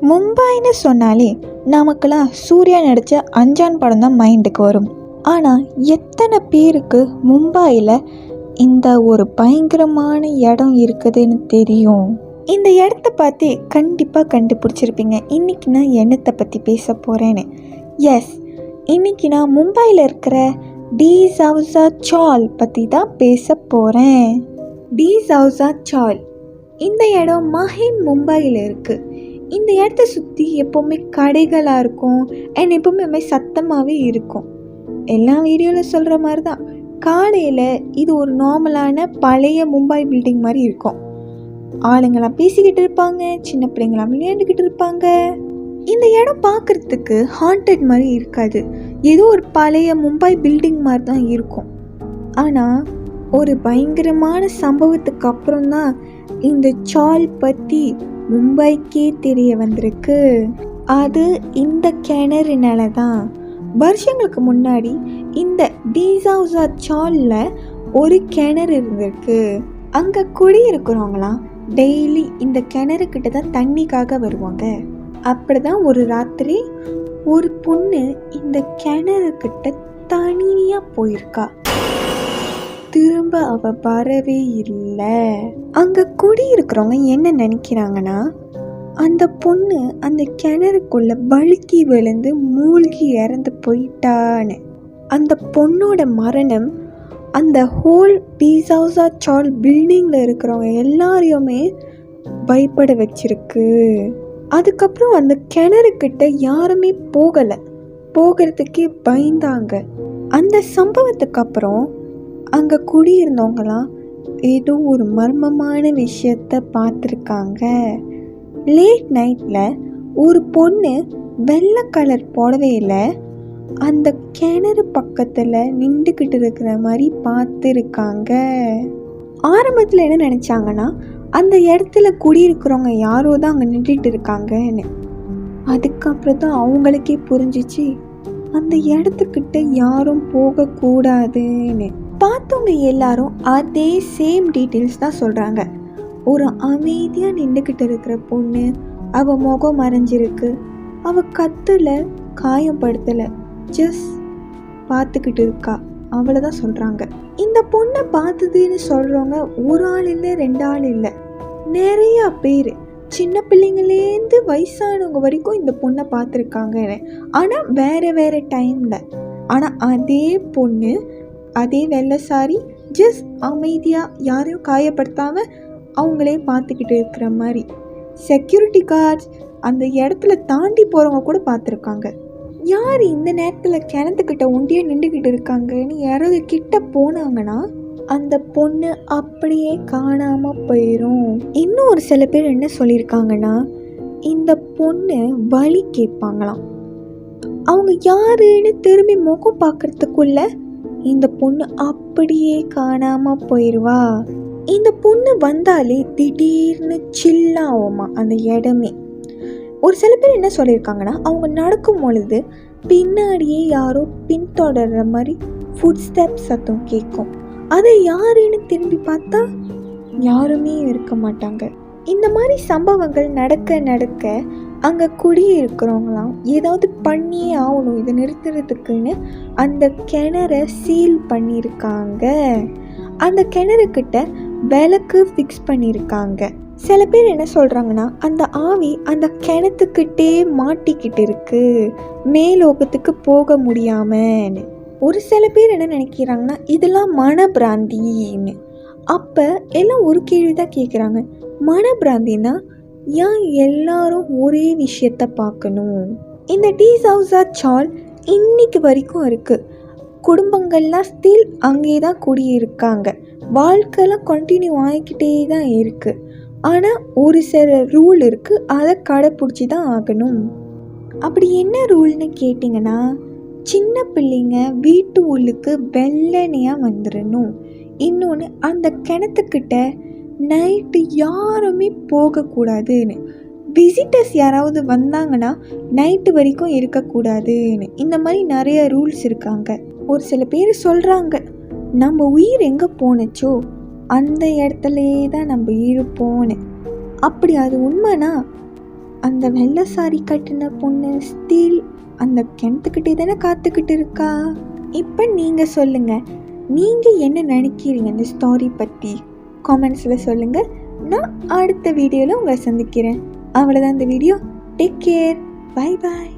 மும்பைன்னு சொன்னாலே நமக்கெல்லாம் சூர்யா நடித்த அஞ்சான் படம் தான் மைண்டுக்கு வரும். ஆனால் எத்தனை பேருக்கு மும்பையில் இந்த ஒரு பயங்கரமான இடம் இருக்குதுன்னு தெரியும்? இந்த இடத்த பார்த்து கண்டிப்பாக கண்டுபிடிச்சிருப்பீங்க இன்றைக்கி நான் என்னத்தை பற்றி பேச போகிறேன்னு. எஸ், இன்றைக்கி நான் மும்பையில் இருக்கிற டி சவுசா சால் பற்றி தான் பேச போகிறேன். டி சவுசா சால் இந்த இடம் மஹிம் மும்பையில் இருக்குது. இந்த இடத்த சுற்றி எப்போவுமே கடைகளாக இருக்கும் அண்ட் எப்போவுமே சத்தமாகவே இருக்கும். எல்லா வீடியோவில் சொல்கிற மாதிரி தான் காலையில் இது ஒரு நார்மலான பழைய மும்பை பில்டிங் மாதிரி இருக்கும். ஆளுங்களாம் பேசிக்கிட்டு இருப்பாங்க, சின்ன பிள்ளைங்களாம் விளையாண்டுக்கிட்டு இருப்பாங்க. இந்த இடம் பார்க்குறதுக்கு ஹாண்டட் மாதிரி இருக்காது, ஏதோ ஒரு பழைய மும்பை பில்டிங் மாதிரி தான் இருக்கும். ஆனால் ஒரு பயங்கரமான சம்பவத்துக்கு அப்புறம் தான் இந்த சால் பற்றி மும்பைக்கே தெரிய வந்திருக்கு. அது இந்த கிணறுனால தான். வருஷங்களுக்கு முன்னாடி இந்த டி சவுசா சால்ல ஒரு கிணறு இருந்திருக்கு. அங்கே குடியிருக்கிறவங்களாம் டெய்லி இந்த கிணறு கிட்ட தான் தண்ணிக்காக வருவாங்க. அப்படிதான் ஒரு ராத்திரி ஒரு பொண்ணு இந்த கிணறு கிட்ட தனியாக போயிருக்கா. திரும்ப அவ வரவே இல்லை. அங்கே குடியிருக்கிறவங்க என்ன நினைக்கிறாங்கன்னா, அந்த பொண்ணு அந்த கிணறுக்குள்ள வழுக்கி விழுந்து மூழ்கி இறந்து போயிட்டான்னு. அந்த பொண்ணோட மரணம் அந்த ஹோல் டி சவுசா சால் பில்டிங்கில் இருக்கிறவங்க எல்லாரையுமே பயப்பட வச்சிருக்கு. அதுக்கப்புறம் அந்த கிணறுக்கிட்ட யாருமே போகிறதுக்கே பயந்தாங்க. அந்த சம்பவத்துக்கு அப்புறம் அங்கே குடியிருந்தவங்களாம் ஏதோ ஒரு மர்மமான விஷயத்த பார்த்துருக்காங்க. லேட் நைட்டில் ஒரு பொண்ணு வெள்ளை கலர் புடவையில் அந்த கிணறு பக்கத்தில் நின்றுக்கிட்டு இருக்கிற மாதிரி பார்த்துருக்காங்க. ஆரம்பத்தில் என்ன நினச்சாங்கன்னா, அந்த இடத்துல குடியிருக்கிறவங்க யாரோ தான் அங்கே நின்றுட்டு இருக்காங்கன்னு. அதுக்கப்புறம் தான் அவங்களுக்கே புரிஞ்சிச்சு அந்த இடத்துக்கிட்ட யாரும் போகக்கூடாதுன்னு. பார்த்தவங்க எல்லாரும் அதே சேம் டீட்டெயில்ஸ் தான் சொல்கிறாங்க. ஒரு அமைதியாக நின்றுக்கிட்டு இருக்கிற பொண்ணு, அவள் முகம் மறைஞ்சிருக்கு, அவள் கத்துல காயப்படுத்தலை, ஜஸ்ட் பார்த்துக்கிட்டு இருக்கா, அவ்வளோதான் சொல்கிறாங்க. இந்த பொண்ணை பார்த்ததுன்னு சொல்கிறவங்க ஒரு ஆள் இல்லை, 2 ஆள் இல்லை, நிறையா பேர், சின்ன பிள்ளைங்களேருந்து வயசானவங்க வரைக்கும் இந்த பொண்ணை பார்த்துருக்காங்க. ஆனால் வேறு டைமில். ஆனால் அதே பொண்ணு அதே வெள்ளை சாரி, ஜஸ்ட் அமைதியாக யாரையும் காயப்படுத்தாமல் அவங்களே பார்த்துக்கிட்டு இருக்கிற மாதிரி. செக்யூரிட்டி கார்ட்ஸ் அந்த இடத்துல தாண்டி போகிறவங்க கூட பார்த்துருக்காங்க. யார் இந்த நேரத்தில் கிணத்துக்கிட்ட ஒண்டியாக நின்றுக்கிட்டு இருக்காங்கன்னு யாராவது கிட்ட போனாங்கன்னா அந்த பொண்ணு அப்படியே காணாமல் போயிடும். இன்னும் ஒரு சில பேர் என்ன சொல்லியிருக்காங்கன்னா, இந்த பொண்ணு வழி கேட்பாங்களாம். அவங்க யாருன்னு திரும்பி முகம் பார்க்கறதுக்குள்ள இந்த பொண்ணு அப்படியே காணாமல் போயிடுவா. இந்த பொண்ணு வந்தாலே திடீர்னு சில்லாகுமா அந்த இடமே. ஒரு சில பேர் என்ன சொல்லியிருக்காங்கன்னா, அவங்க நடக்கும் பொழுது பின்னாடியே யாரோ பின்தொடர்ற மாதிரி ஃபுட் ஸ்டெப் சத்தம் கேட்கும். அதை யாருன்னு திரும்பி பார்த்தா யாருமே இருக்க மாட்டாங்க. இந்த மாதிரி சம்பவங்கள் நடக்க அங்கே குடியிருக்கிறவங்களாம் ஏதாவது பண்ணியே ஆகணும் இதை நிறுத்துறதுக்குன்னு அந்த கிணறை சீல் பண்ணியிருக்காங்க. அந்த கிணறுக்கிட்ட விளக்கு ஃபிக்ஸ் பண்ணியிருக்காங்க. சில பேர் என்ன சொல்கிறாங்கன்னா, அந்த ஆவி அந்த கிணத்துக்கிட்டே மாட்டிக்கிட்டு இருக்கு, மேலோகத்துக்கு போக முடியாமன்னு. ஒரு சில பேர் என்ன நினைக்கிறாங்கன்னா, இதெல்லாம் மனப்பிராந்தின்னு. அப்போ எல்லாம் ஒரு கேள்வி தான் கேட்குறாங்க, மனப்பிராந்தின்னா ஏன் எல்லாரும் ஒரே விஷயத்த பார்க்கணும்? இந்த டி சவுசா சால் இன்னைக்கு வரைக்கும் இருக்குது. குடும்பங்கள்லாம் ஸ்டில் அங்கே தான் குடியிருக்காங்க. வாழ்க்கைலாம் கண்டினியூ ஆகிக்கிட்டே தான் இருக்குது. ஆனால் ஒரு சில ரூல் இருக்குது, அதை கடைப்பிடிச்சி தான் ஆகணும். அப்படி என்ன ரூல்னு கேட்டிங்கன்னா, சின்ன பிள்ளைங்க வீட்டு உள்ளுக்கு வெள்ளனையாக வந்துடணும். இன்னொன்று, அந்த கிணத்துக்கிட்ட நைட்டு யாருமே போகக்கூடாதுன்னு. விசிட்டர்ஸ் யாராவது வந்தாங்கன்னா நைட்டு வரைக்கும் இருக்கக்கூடாதுன்னு. இந்த மாதிரி நிறைய ரூல்ஸ் இருக்காங்க. ஒரு சில பேர் சொல்கிறாங்க, நம்ம உயிர் எங்கே போனச்சோ அந்த இடத்துலையே தான் நம்ம இருப்போன்னு. அப்படி அது உண்மைனா அந்த வெள்ளை சாரி கட்டின பொண்ணு ஸ்டில் அந்த கிணத்துக்கிட்டே தானே காத்துக்கிட்டு இருக்கா. இப்போ நீங்கள் சொல்லுங்கள், நீங்கள் என்ன நினைக்கிறீங்க இந்த ஸ்டோரி பற்றி காமெண்ட்ஸில் சொல்லுங்கள். நான் அடுத்த வீடியோவில் உங்களை சந்திக்கிறேன். அவ்வளோதான் இந்த video. Take care. Bye bye.